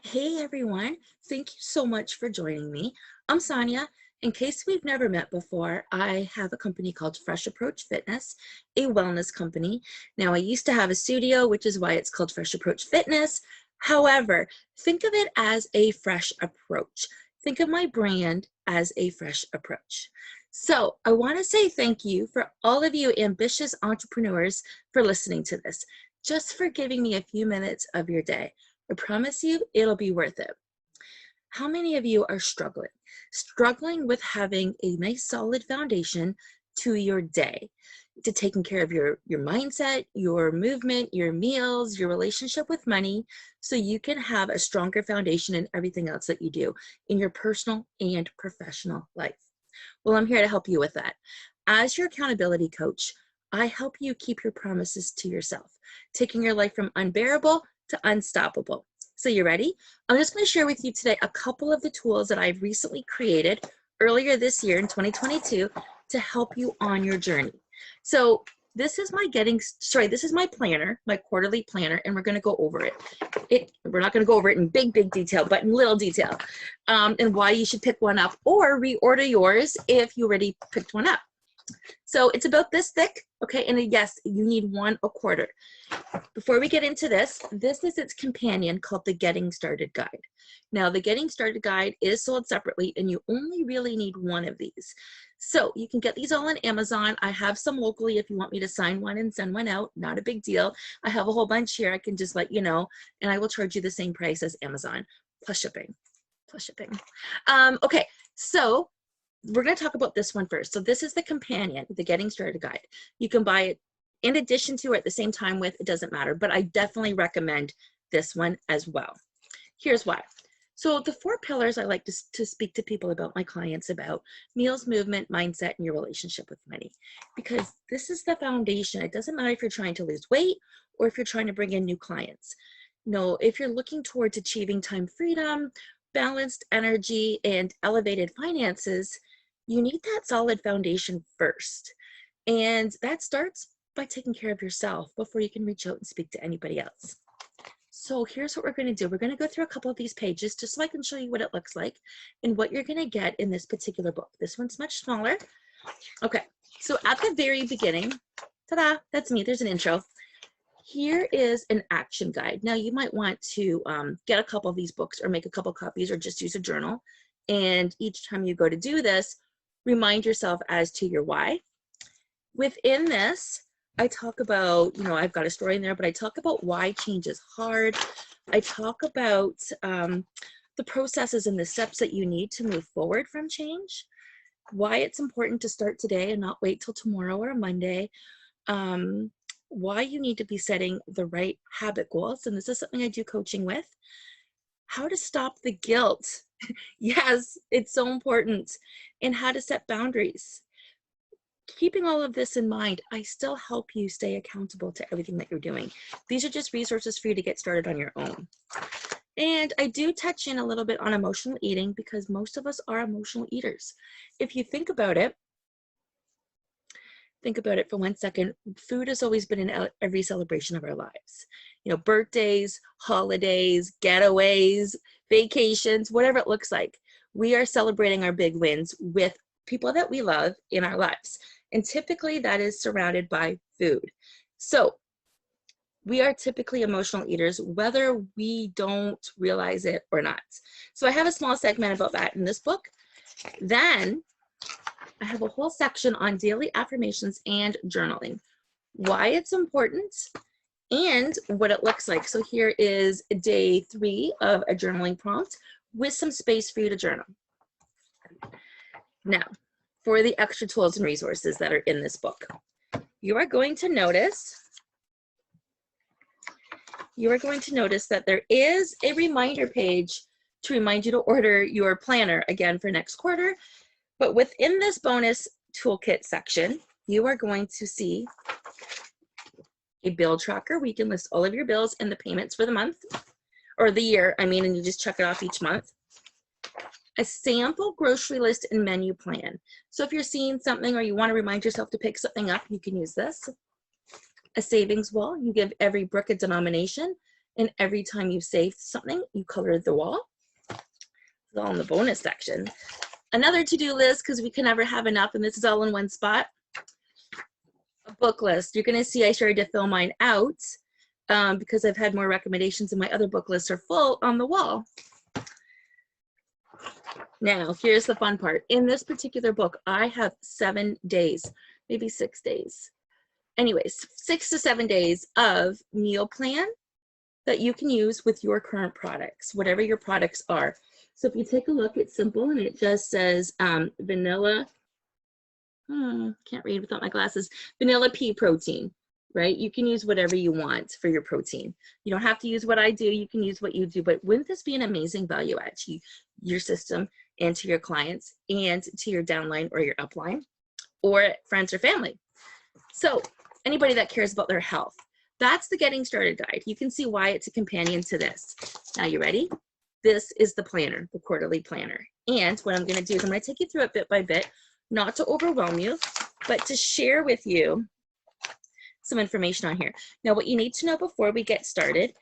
Hey everyone, thank you so much for joining me. I'm Sonia. In case we've never met before, I have a company called Fresh Approach Fitness, a wellness company. Now, I used to have a studio, which is why it's called Fresh Approach Fitness. However, think of it as a fresh approach. Think of my brand as a fresh approach. So, I want to say thank you for all of you ambitious entrepreneurs for listening to this, just for giving me a few minutes of your day. I promise you, it'll be worth it. How many of you are struggling? Struggling with having a nice solid foundation to your day, to taking care of your mindset, your movement, your meals, your relationship with money, so you can have a stronger foundation in everything else that you do in your personal and professional life. Well, I'm here to help you with that. As your accountability coach, I help you keep your promises to yourself, taking your life from unbearable to unstoppable. So you ready? I'm just going to share with you today a couple of the tools that I've recently created earlier this year in 2022 to help you on your journey. So this is my planner, my quarterly planner, and we're going to go over it. We're not going to go over it in big detail, but in little detail, and why you should pick one up or reorder yours if you already picked one up. So it's about this thick, okay? And yes, you need one a quarter. Before we get into this, this is its companion called the Getting Started Guide. Now, the Getting Started Guide is sold separately, and you only really need one of these. So you can get these all on Amazon. I have some locally if you want me to sign one and send one out. Not a big deal. I have a whole bunch here. I can just let you know, and I will charge you the same price as Amazon, plus shipping. Okay, so we're going to talk about this one first. So this is the companion, the Getting Started Guide. You can buy it in addition to or at the same time with, it doesn't matter, but I definitely recommend this one as well. Here's why. So the 4 pillars I like to speak to people about, my clients about: meals, movement, mindset, and your relationship with money. Because this is the foundation. It doesn't matter if you're trying to lose weight or if you're trying to bring in new clients. No, if you're looking towards achieving time freedom, balanced energy, and elevated finances, you need that solid foundation first. And that starts by taking care of yourself before you can reach out and speak to anybody else. So here's what we're going to do. We're going to go through a couple of these pages just so I can show you what it looks like and what you're going to get in this particular book. This one's much smaller. Okay, so at the very beginning, ta-da, that's me. There's an intro. Here is an action guide. Now you might want to get a couple of these books or make a couple copies or just use a journal. And each time you go to do this, remind yourself as to your why. Within this, I talk about, I've got a story in there, but I talk about why change is hard. I talk about the processes and the steps that you need to move forward from change, why it's important to start today and not wait till tomorrow or a Monday, why you need to be setting the right habit goals. And this is something I do coaching with. How to stop the guilt. Yes, it's so important. And how to set boundaries. Keeping all of this in mind, I still help you stay accountable to everything that you're doing. These are just resources for you to get started on your own. And I do touch in a little bit on emotional eating because most of us are emotional eaters. If you think about it for 1 second, food has always been in every celebration of our lives. Birthdays, holidays, getaways, vacations, whatever it looks like. We are celebrating our big wins with people that we love in our lives. And typically that is surrounded by food. So we are typically emotional eaters, whether we don't realize it or not. So I have a small segment about that in this book. Then I have a whole section on daily affirmations and journaling, why it's important, and what it looks like. So here is day 3 of a journaling prompt with some space for you to journal. Now, for the extra tools and resources that are in this book, you are going to notice that there is a reminder page to remind you to order your planner again for next quarter. But within this bonus toolkit section, you are going to see a bill tracker where you can list all of your bills and the payments for the month, or the year, and you just check it off each month. A sample grocery list and menu plan. So if you're seeing something or you want to remind yourself to pick something up, you can use this. A savings wall. You give every brick a denomination And every time you save something, you color the wall. It's all in the bonus section. Another to-do list, because we can never have enough, and this is all in one spot. A book list. You're going to see I started to fill mine out because I've had more recommendations and my other book lists are full on the wall. Now, here's the fun part. In this particular book, I have 7 days, maybe 6 days. Anyways, 6 to 7 days of meal plan that you can use with your current products, whatever your products are. So if you take a look, it's simple and it just says vanilla, can't read without my glasses, vanilla pea protein, right? You can use whatever you want for your protein. You don't have to use what I do, you can use what you do, but wouldn't this be an amazing value add to your system and to your clients and to your downline or your upline or friends or family? So anybody that cares about their health, that's the Getting Started Guide. You can see why it's a companion to this. Now you ready? This is the planner, the quarterly planner. And what I'm gonna do is I'm gonna take you through it bit by bit, not to overwhelm you, but to share with you some information on here. Now what you need to know before we get started,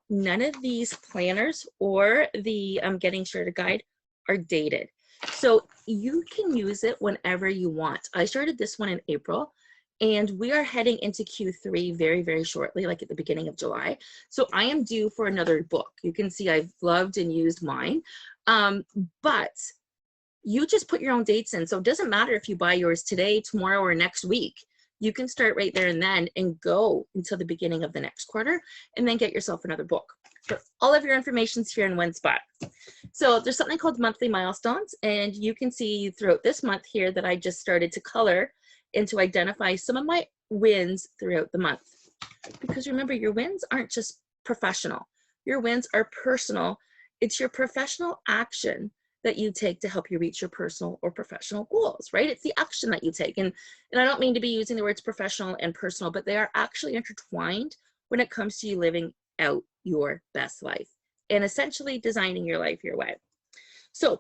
none of these planners or the Getting Started Guide are dated. So you can use it whenever you want. I started this one in April. And we are heading into Q3 very, very shortly, like at the beginning of July. So I am due for another book. You can see I've loved and used mine. But you just put your own dates in. So it doesn't matter if you buy yours today, tomorrow, or next week. You can start right there and then and go until the beginning of the next quarter and then get yourself another book. But all of your information's here in one spot. So there's something called monthly milestones. And you can see throughout this month here that I just started to color and to identify some of my wins throughout the month. Because remember, your wins aren't just professional. Your wins are personal. It's your professional action that you take to help you reach your personal or professional goals, right? It's the action that you take. And I don't mean to be using the words professional and personal, but they are actually intertwined when it comes to you living out your best life and essentially designing your life your way. So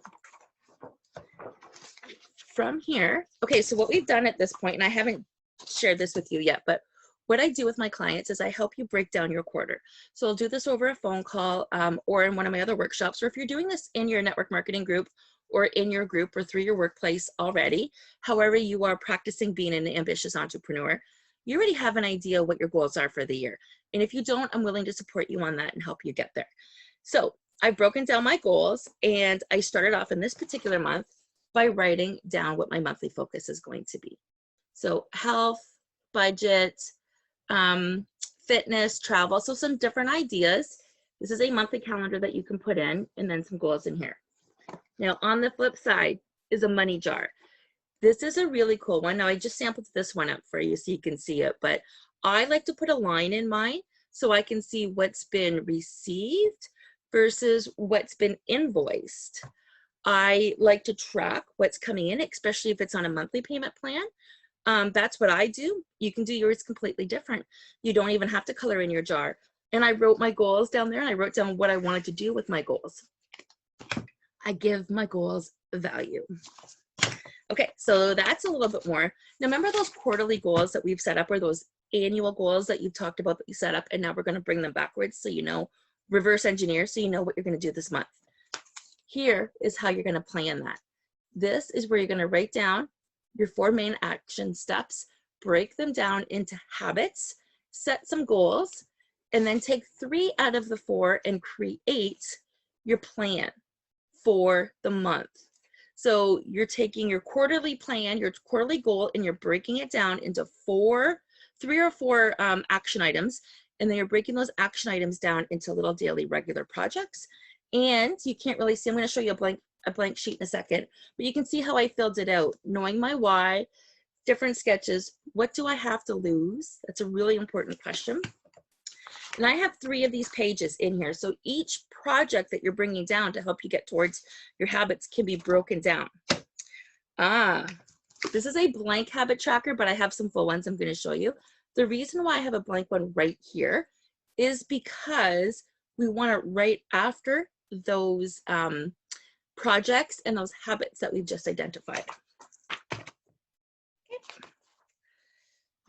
from here, okay, so what we've done at this point, and I haven't shared this with you yet, but what I do with my clients is I help you break down your quarter. So I'll do this over a phone call or in one of my other workshops, or if you're doing this in your network marketing group or in your group or through your workplace already, however you are practicing being an ambitious entrepreneur, you already have an idea what your goals are for the year. And if you don't, I'm willing to support you on that and help you get there. So I've broken down my goals and I started off in this particular month by writing down what my monthly focus is going to be. So health, budget, fitness, travel, so some different ideas. This is a monthly calendar that you can put in and then some goals in here. Now on the flip side is a money jar. This is a really cool one. Now I just sampled this one up for you so you can see it, but I like to put a line in mine so I can see what's been received versus what's been invoiced. I like to track what's coming in, especially if it's on a monthly payment plan. That's what I do. You can do yours completely different. You don't even have to color in your jar. And I wrote my goals down there and I wrote down what I wanted to do with my goals. I give my goals value. Okay, so that's a little bit more. Now remember those quarterly goals that we've set up or those annual goals that you've talked about that you set up, and now we're going to bring them backwards so you know, reverse engineer so you know what you're going to do this month. Here is how you're going to plan that. This is where you're going to write down your 4 main action steps, break them down into habits, set some goals, and then take 3 out of the 4 and create your plan for the month. So you're taking your quarterly plan, your quarterly goal, and you're breaking it down into 3 or 4 action items, and then you're breaking those action items down into little daily regular projects. And you can't really see, I'm going to show you a blank sheet in a second, but you can see how I filled it out, knowing my why, different sketches. What do I have to lose? That's a really important question. And I have 3 of these pages in here. So each project that you're bringing down to help you get towards your habits can be broken down. This is a blank habit tracker, but I have some full ones I'm going to show you. The reason why I have a blank one right here is because we want it right after those projects and those habits that we've just identified. Okay.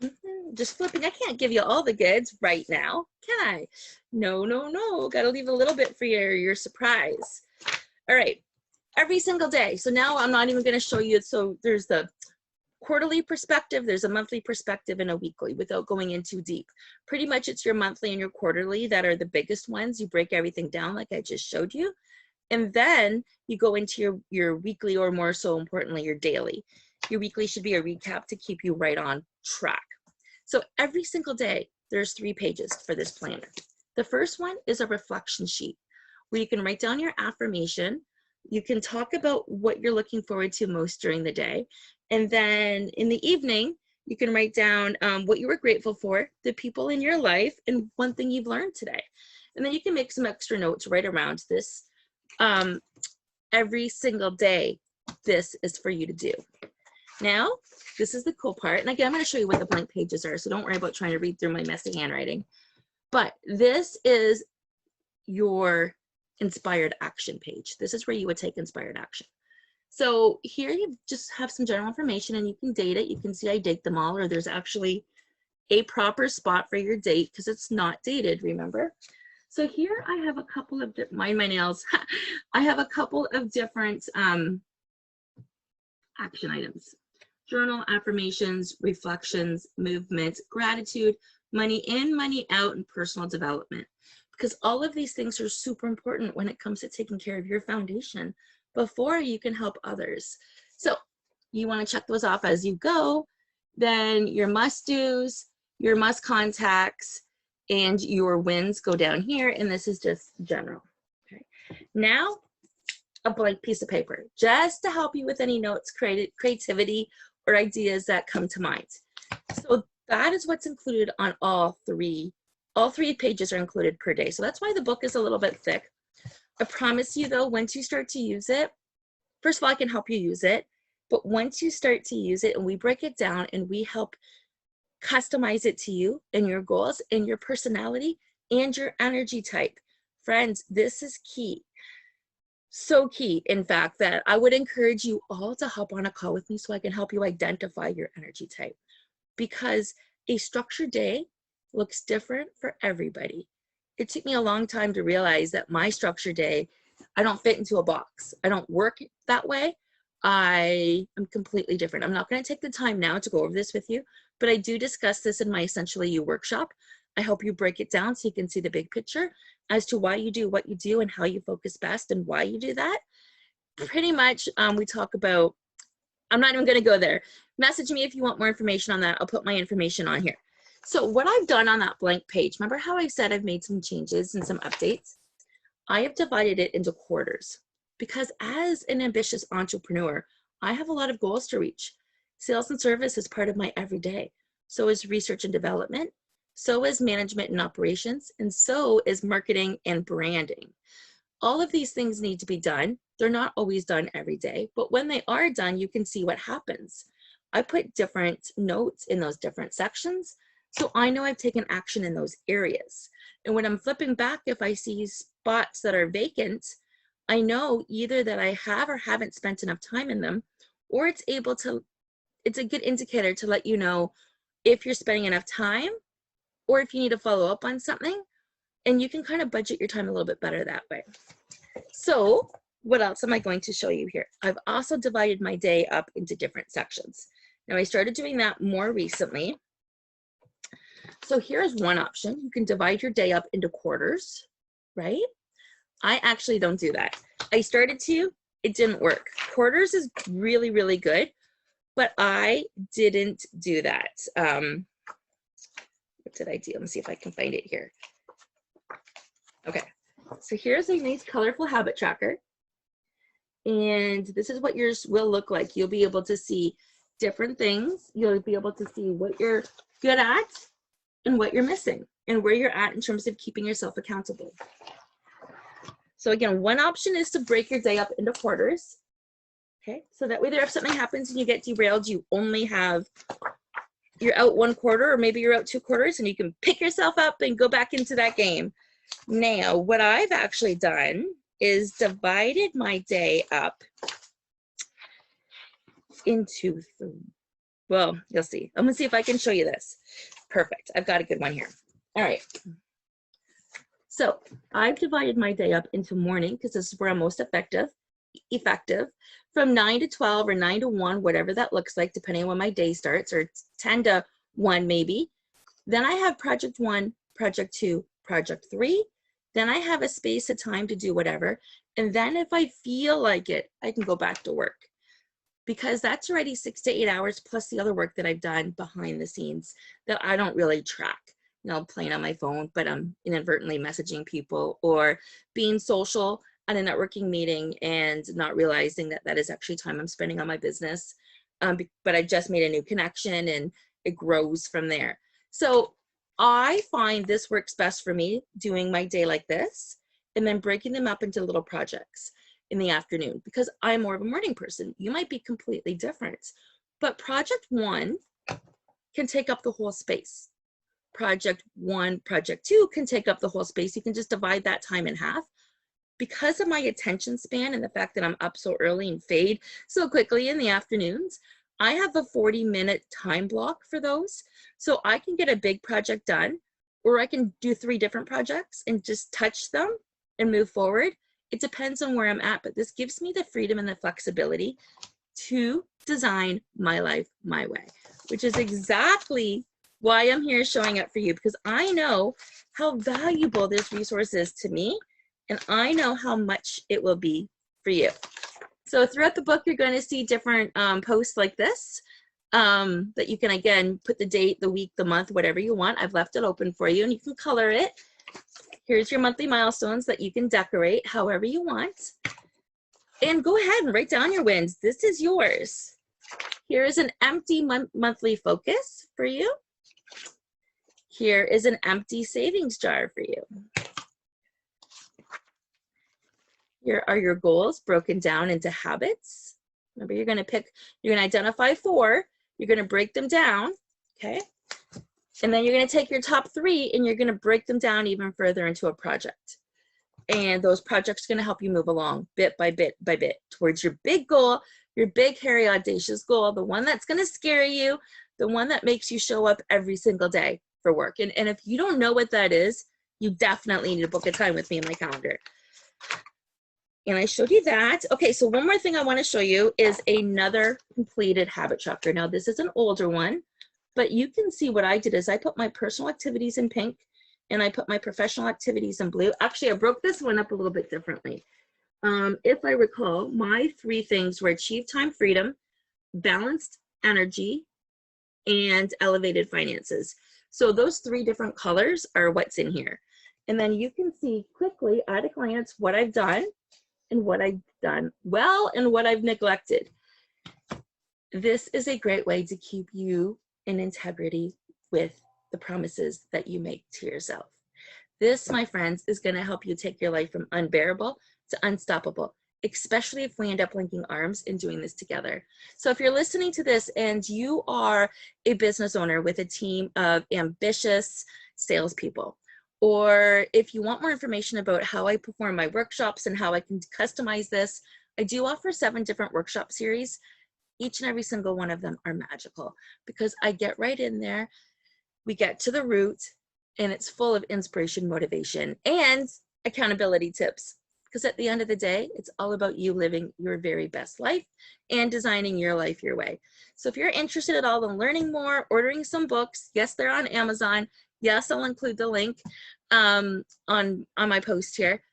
Just flipping. I can't give you all the goods right now, can I? No, no, no. Got to leave a little bit for your surprise. All right. Every single day. So now I'm not even going to show you. So there's the quarterly perspective, there's a monthly perspective, and a weekly without going in too deep. Pretty much it's your monthly and your quarterly that are the biggest ones. You break everything down like I just showed you. And then you go into your weekly, or more so importantly, your daily. Your weekly should be a recap to keep you right on track. So every single day, there's 3 pages for this planner. The first one is a reflection sheet where you can write down your affirmation. You can talk about what you're looking forward to most during the day. And then in the evening, you can write down what you were grateful for, the people in your life, and one thing you've learned today. And then you can make some extra notes right around this. Every single day, this is for you to do. Now, this is the cool part. And again, I'm going to show you what the blank pages are, so don't worry about trying to read through my messy handwriting. But this is your inspired action page. This is where you would take inspired action. So here you just have some general information, and you can date it. You can see I date them all, or there's actually a proper spot for your date because it's not dated, remember? So here I have a couple of, mind my nails, I have a couple of different action items. Journal, affirmations, reflections, movement, gratitude, money in, money out, and personal development. Because all of these things are super important when it comes to taking care of your foundation before you can help others. So you want to check those off as you go. Then your must-dos, your must-contacts, and your wins go down here. And this is just general. Okay. Now, a blank piece of paper, just to help you with any notes, creativity, or ideas that come to mind. So that is what's included on all three pages are included per day. So that's why the book is a little bit thick. I promise you though, once you start to use it, first of all, I can help you use it, but once you start to use it and we break it down and we help customize it to you and your goals and your personality and your energy type, friends, this is key. So key, in fact, that I would encourage you all to hop on a call with me so I can help you identify your energy type, because a structured day looks different for everybody. It took me a long time to realize that my structured day, I don't fit into a box. I don't work that way. I am completely different. I'm not going to take the time now to go over this with you, but I do discuss this in my Essentially You workshop. I help you break it down so you can see the big picture as to why you do what you do and how you focus best and why you do that. Pretty much we talk about, I'm not even going to go there. Message me if you want more information on that. I'll put my information on here. So what I've done on that blank page, remember how I said I've made some changes and some updates? I have divided it into quarters because as an ambitious entrepreneur, I have a lot of goals to reach. Sales and service is part of my everyday. So is research and development. So is management and operations. And so is marketing and branding. All of these things need to be done. They're not always done every day, but when they are done, you can see what happens. I put different notes in those different sections, so I know I've taken action in those areas. And when I'm flipping back, if I see spots that are vacant, I know either that I have or haven't spent enough time in them, or it's a good indicator to let you know if you're spending enough time or if you need to follow up on something, and you can kind of budget your time a little bit better that way. So what else am I going to show you here? I've also divided my day up into different sections. Now I started doing that more recently. So here's one option. You can divide your day up into quarters, right? I actually don't do that. I started to, it didn't work. Quarters is really, really good, but I didn't do that. What did I do? Let me see if I can find it here. Okay, so here's a nice colorful habit tracker. And this is what yours will look like. You'll be able to see different things. You'll be able to see what you're good at and what you're missing and where you're at in terms of keeping yourself accountable. So again, one option is to break your day up into quarters. Okay, so that way there, if something happens and you get derailed, you only have, you're out 1 quarter or maybe you're out 2 quarters and you can pick yourself up and go back into that game. Now, what I've actually done is divided my day up into Well, you'll see. I'm gonna see if I can show you this. Perfect. I've got a good one here. All right. So I've divided my day up into morning because this is where I'm most effective, from 9 to 12 or 9 to 1, whatever that looks like, depending on when my day starts, or 10 to 1 maybe. Then I have project 1, project 2, project 3. Then I have a space of time to do whatever. And then if I feel like it, I can go back to work, because that's already 6 to 8 hours plus the other work that I've done behind the scenes that I don't really track. You know, playing on my phone, but I'm inadvertently messaging people, or being social at a networking meeting and not realizing that that is actually time I'm spending on my business. But I just made a new connection and it grows from there. So I find this works best for me, doing my day like this and then breaking them up into little projects in the afternoon, because I'm more of a morning person. You might be completely different, but project 1 can take up the whole space. Project 1, project 2 can take up the whole space. You can just divide that time in half. Because of my attention span and the fact that I'm up so early and fade so quickly in the afternoons, I have a 40-minute time block for those. So I can get a big project done, or I can do 3 different projects and just touch them and move forward. It depends on where I'm at, but this gives me the freedom and the flexibility to design my life my way, which is exactly why I'm here showing up for you, because I know how valuable this resource is to me, and I know how much it will be for you. So throughout the book, you're going to see different posts like this that you can, again, put the date, the week, the month, whatever you want. I've left it open for you, and you can color it. Here's your monthly milestones that you can decorate however you want. And go ahead and write down your wins. This is yours. Here is an empty monthly focus for you. Here is an empty savings jar for you. Here are your goals broken down into habits. Remember, you're going to identify 4. You're going to break them down, okay? And then you're going to take your top 3 and you're going to break them down even further into a project. And those projects are going to help you move along bit by bit by bit towards your big goal, your big, hairy, audacious goal, the one that's going to scare you, the one that makes you show up every single day for work. And if you don't know what that is, you definitely need to book a time with me in my calendar. And I showed you that. Okay, so one more thing I want to show you is another completed habit tracker. Now, this is an older one, but you can see what I did is I put my personal activities in pink and I put my professional activities in blue. Actually, I broke this one up a little bit differently. If I recall, my 3 things were achieve time freedom, balanced energy, and elevated finances. So those 3 different colors are what's in here. And then you can see quickly at a glance what I've done and what I've done well and what I've neglected. This is a great way to keep you in integrity with the promises that you make to yourself. This, my friends, is going to help you take your life from unbearable to unstoppable, especially if we end up linking arms and doing this together. So if you're listening to this and you are a business owner with a team of ambitious salespeople, or if you want more information about how I perform my workshops and how I can customize this, I do offer 7 different workshop series. Each and every single one of them are magical because I get right in there, we get to the root, and it's full of inspiration, motivation, and accountability tips. Because at the end of the day, it's all about you living your very best life and designing your life your way. So if you're interested at all in learning more, ordering some books, yes, they're on Amazon. Yes, I'll include the link on my post here.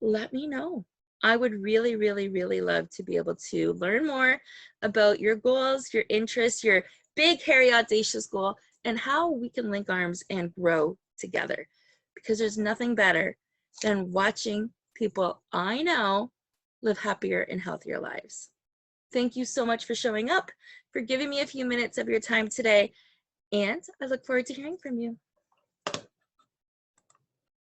Let me know. I would really, really, really love to be able to learn more about your goals, your interests, your big, hairy, audacious goal, and how we can link arms and grow together. Because there's nothing better than watching people I know live happier and healthier lives. Thank you so much for showing up, for giving me a few minutes of your time today, and I look forward to hearing from you.